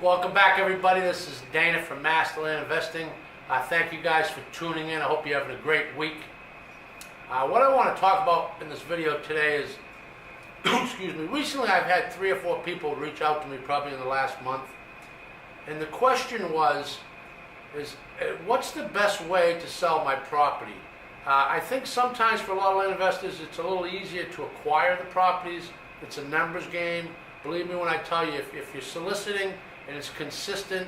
Welcome back, everybody. This is Dana from Master Land Investing. Thank you guys for tuning in. I hope you're having a great week. What I want to talk about in this video today is, excuse me, recently I've had 3 or 4 people reach out to me probably in the last month. And the question is what's the best way to sell my property? I think sometimes for a lot of land investors it's a little easier to acquire the properties. It's a numbers game. Believe me when I tell you, if you're soliciting and it's consistent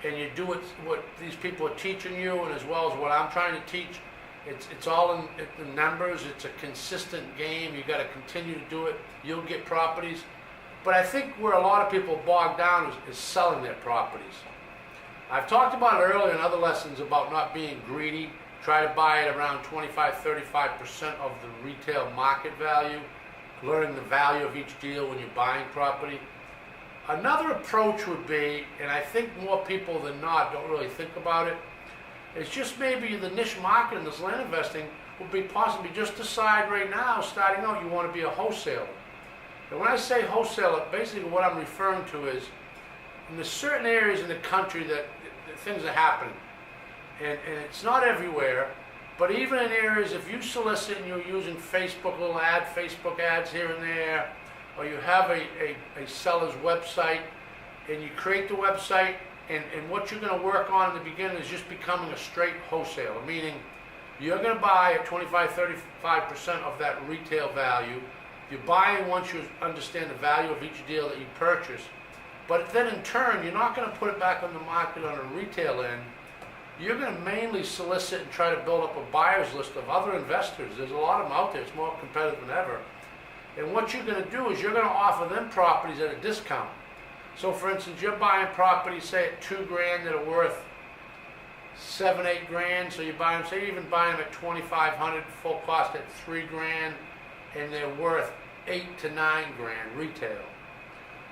and you do what these people are teaching you, and as well as what I'm trying to teach, it's all in the numbers. It's a consistent game. You got to continue to do it. You'll get properties. But I think where a lot of people bog down is selling their properties. I've talked about it earlier in other lessons about not being greedy. Try to buy it around 25-35% of the retail market value. Learning the value of each deal when you're buying property. Another approach would be, and I think more people than not don't really think about it, is just maybe the niche market in this land investing would be possibly just decide right now, starting out, you want to be a wholesaler. And when I say wholesaler, basically what I'm referring to is, in the certain areas in the country that things are happening, and it's not everywhere, but even in areas, if you solicit and you're using Facebook ads here and there, or you have a seller's website, and you create the website, and what you're going to work on in the beginning is just becoming a straight wholesaler, meaning you're going to buy at 25-35% of that retail value. You're buying once you understand the value of each deal that you purchase, but then in turn, you're not going to put it back on the market on a retail end. You're going to mainly solicit and try to build up a buyer's list of other investors. There's a lot of them out there. It's more competitive than ever. And what you're going to do is you're going to offer them properties at a discount. So for instance, you're buying properties, say at $2,000 that are worth $7-8 grand. So you buy them, say you even buy them at $2,500, full cost at $3,000, and they're worth $8 to $9 grand retail.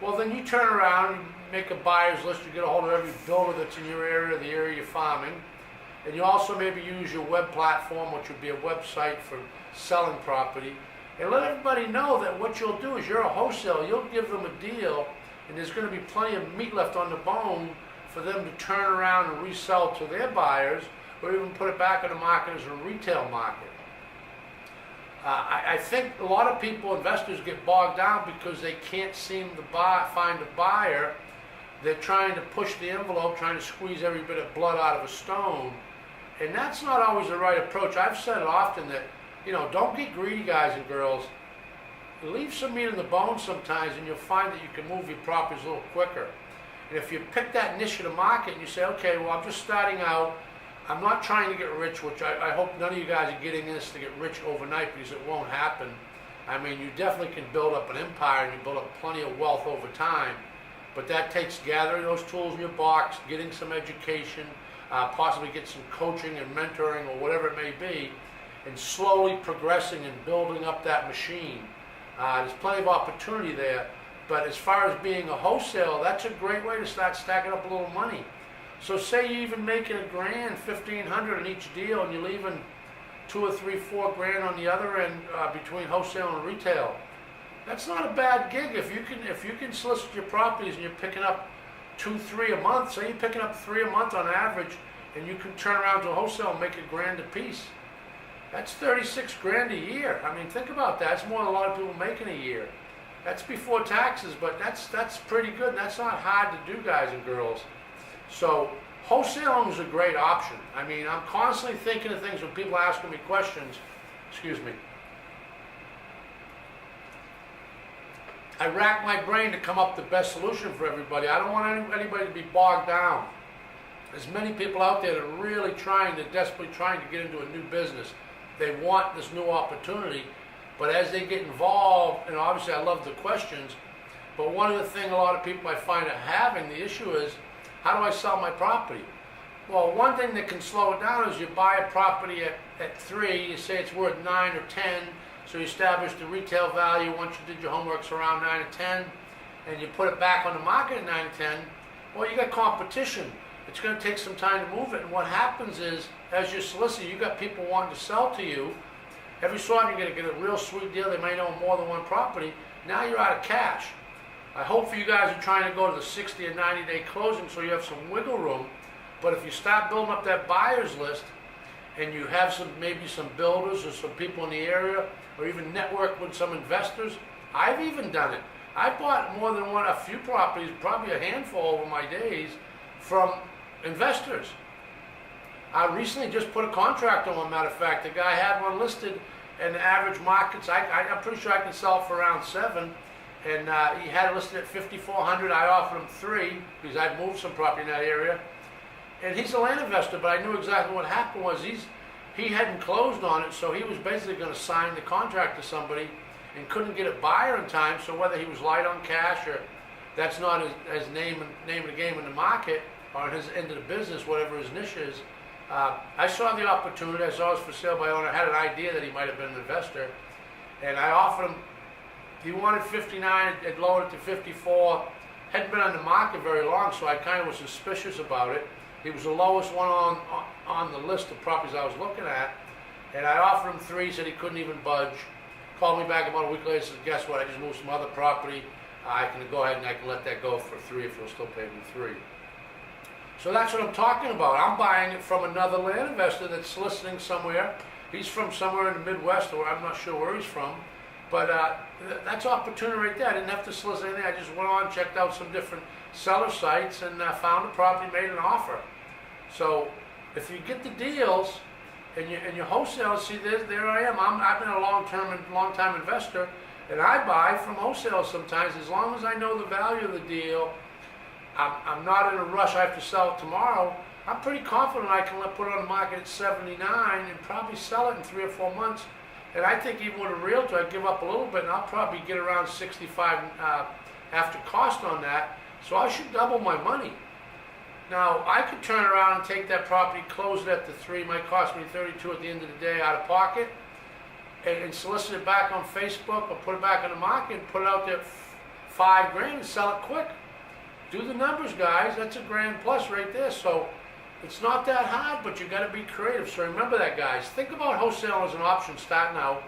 Well, then you turn around, you make a buyer's list, you get a hold of every builder that's in your area, the area you're farming, and you also maybe use your web platform, which would be a website for selling property, and let everybody know that what you'll do is you're a wholesaler. You'll give them a deal, and there's going to be plenty of meat left on the bone for them to turn around and resell to their buyers, or even put it back in the market as a retail market. I think a lot of people, investors, get bogged down because they can't seem to find a buyer. They're trying to push the envelope, trying to squeeze every bit of blood out of a stone, and that's not always the right approach. I've said it often that, don't get greedy, guys and girls. Leave some meat in the bone sometimes, and you'll find that you can move your properties a little quicker. And if you pick that niche of the market and you say, okay, well, I'm just starting out, I'm not trying to get rich, which I hope none of you guys are getting this to get rich overnight, because it won't happen. I mean, you definitely can build up an empire and you build up plenty of wealth over time, but that takes gathering those tools in your box, getting some education, possibly get some coaching and mentoring or whatever it may be, and slowly progressing and building up that machine. There's plenty of opportunity there, but as far as being a wholesaler, that's a great way to start stacking up a little money. So say you're even making $1,000, $1,500 in each deal, and you're leaving $2 or $3, $4 grand on the other end between wholesale and retail. That's not a bad gig. If you can solicit your properties and you're picking up 2, 3 a month, say you're picking up 3 a month on average, and you can turn around to a wholesale and make $1,000 a piece. That's 36 grand a year. I mean, think about that. That's more than a lot of people make in a year. That's before taxes, but that's pretty good. And that's not hard to do, guys and girls. So wholesaling is a great option. I mean, I'm constantly thinking of things when people are asking me questions. Excuse me. I rack my brain to come up with the best solution for everybody. I don't want anybody to be bogged down. There's many people out there that are really desperately trying to get into a new business. They want this new opportunity, but as they get involved, and obviously I love the questions, but one of the things a lot of people I find are having, the issue is, how do I sell my property? Well, one thing that can slow it down is you buy a property at 3, you say it's worth 9 or 10, so you establish the retail value once you did your homework around 9 or 10, and you put it back on the market at 9 or 10, well, you got competition. It's going to take some time to move it, and what happens is, as you solicit, you got people wanting to sell to you. Every so often you're going to get a real sweet deal. They may own more than one property. Now you're out of cash. I hope for you guys are trying to go to the 60 and 90-day closing so you have some wiggle room. But if you start building up that buyer's list and you have maybe some builders or some people in the area, or even network with some investors, I've even done it. I bought more than a few properties, probably a handful over my days, from investors. I recently just put a contract on one, matter of fact. The guy had one listed, and the average markets, I'm pretty sure I can sell it for around 7, and he had it listed at 5,400. I offered him 3 because I'd moved some property in that area. And he's a land investor, but I knew exactly what happened was he hadn't closed on it, so he was basically going to sign the contract to somebody and couldn't get a buyer in time. So whether he was light on cash or that's not his name of the game in the market or in his end of the business, whatever his niche is, I saw the opportunity. I saw it was for sale by owner. I had an idea that he might have been an investor, and I offered him. He wanted 59. It lowered it to 54. Hadn't been on the market very long, so I kind of was suspicious about it. He was the lowest one on the list of properties I was looking at, and I offered him 3. Said he couldn't even budge. Called me back about a week later. Said, "Guess what? I just moved some other property. I can go ahead and I can let that go for 3 if he'll still pay me 3." So that's what I'm talking about. I'm buying it from another land investor that's soliciting somewhere. He's from somewhere in the Midwest, or I'm not sure where he's from. But that's opportunity right there. I didn't have to solicit anything. I just went on, checked out some different seller sites, and found a property, made an offer. So if you get the deals and you wholesale, see there I am. I've been a long time investor, and I buy from wholesale sometimes as long as I know the value of the deal. I'm not in a rush. I have to sell it tomorrow. I'm pretty confident I can put it on the market at 79 and probably sell it in 3 or 4 months. And I think even with a realtor, I'd give up a little bit, and I'll probably get around 65 after cost on that. So I should double my money. Now, I could turn around and take that property, close it at the 3, might cost me 32 at the end of the day out of pocket, and solicit it back on Facebook or put it back on the market and put it out there $5 grand and sell it quick. Do the numbers, guys. That's $1 grand plus right there. So it's not that hard, but you got to be creative. So remember that, guys. Think about wholesale as an option starting out.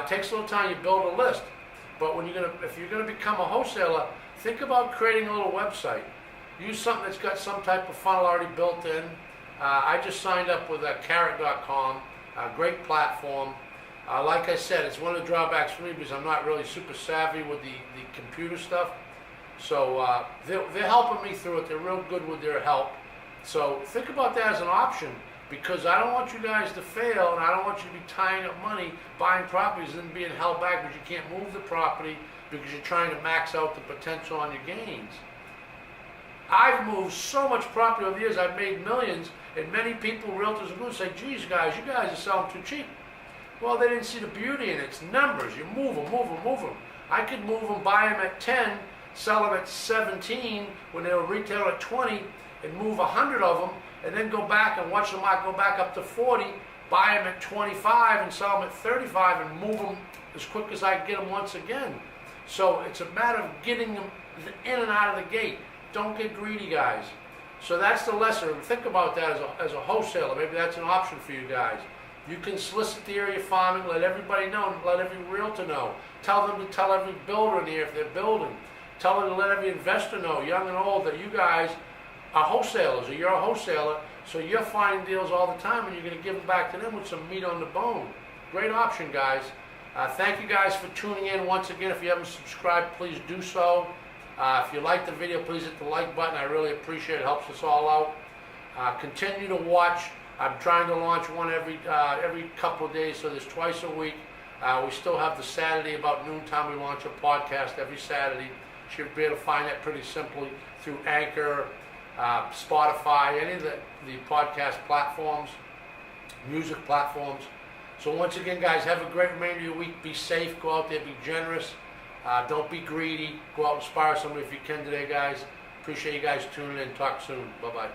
It takes a little time. You build a list, but if you're gonna become a wholesaler, think about creating a little website. Use something that's got some type of funnel already built in. I just signed up with carrot.com, a great platform. Like I said, it's one of the drawbacks for me because I'm not really super savvy with the computer stuff. So they're helping me through it. They're real good with their help. So think about that as an option, because I don't want you guys to fail, and I don't want you to be tying up money buying properties and then being held back because you can't move the property because you're trying to max out the potential on your gains. I've moved so much property over the years. I've made millions, and many people, realtors, are going to say, "Geez, guys, you guys are selling too cheap." Well, they didn't see the beauty in it. It's numbers. You move them, move them, move them. I could move them, buy them at 10, sell them at 17 when they were retail at 20, and move 100 of them, and then go back and watch the market go back up to 40, buy them at 25 and sell them at 35 and move them as quick as I get them once again. So it's a matter of getting them in and out of the gate. Don't get greedy, guys. So that's the lesson. Think about that as a wholesaler. Maybe that's an option for you guys. You can solicit the area farming, let everybody know, let every realtor know. Tell them to tell every builder in here if they're building. Tell them to let every investor know, young and old, that you guys are wholesalers, or you're a wholesaler, so you're finding deals all the time, and you're going to give them back to them with some meat on the bone. Great option, guys. Thank you guys for tuning in once again. If you haven't subscribed, please do so. If you like the video, please hit the like button. I really appreciate it. It helps us all out. Continue to watch. I'm trying to launch one every couple of days, so there's twice a week. We still have the Saturday about noontime. We launch a podcast every Saturday. You should be able to find that pretty simply through Anchor, Spotify, any of the podcast platforms, music platforms. So once again, guys, have a great remainder of your week. Be safe. Go out there. Be generous. Don't be greedy. Go out and inspire somebody if you can today, guys. Appreciate you guys tuning in. Talk soon. Bye-bye.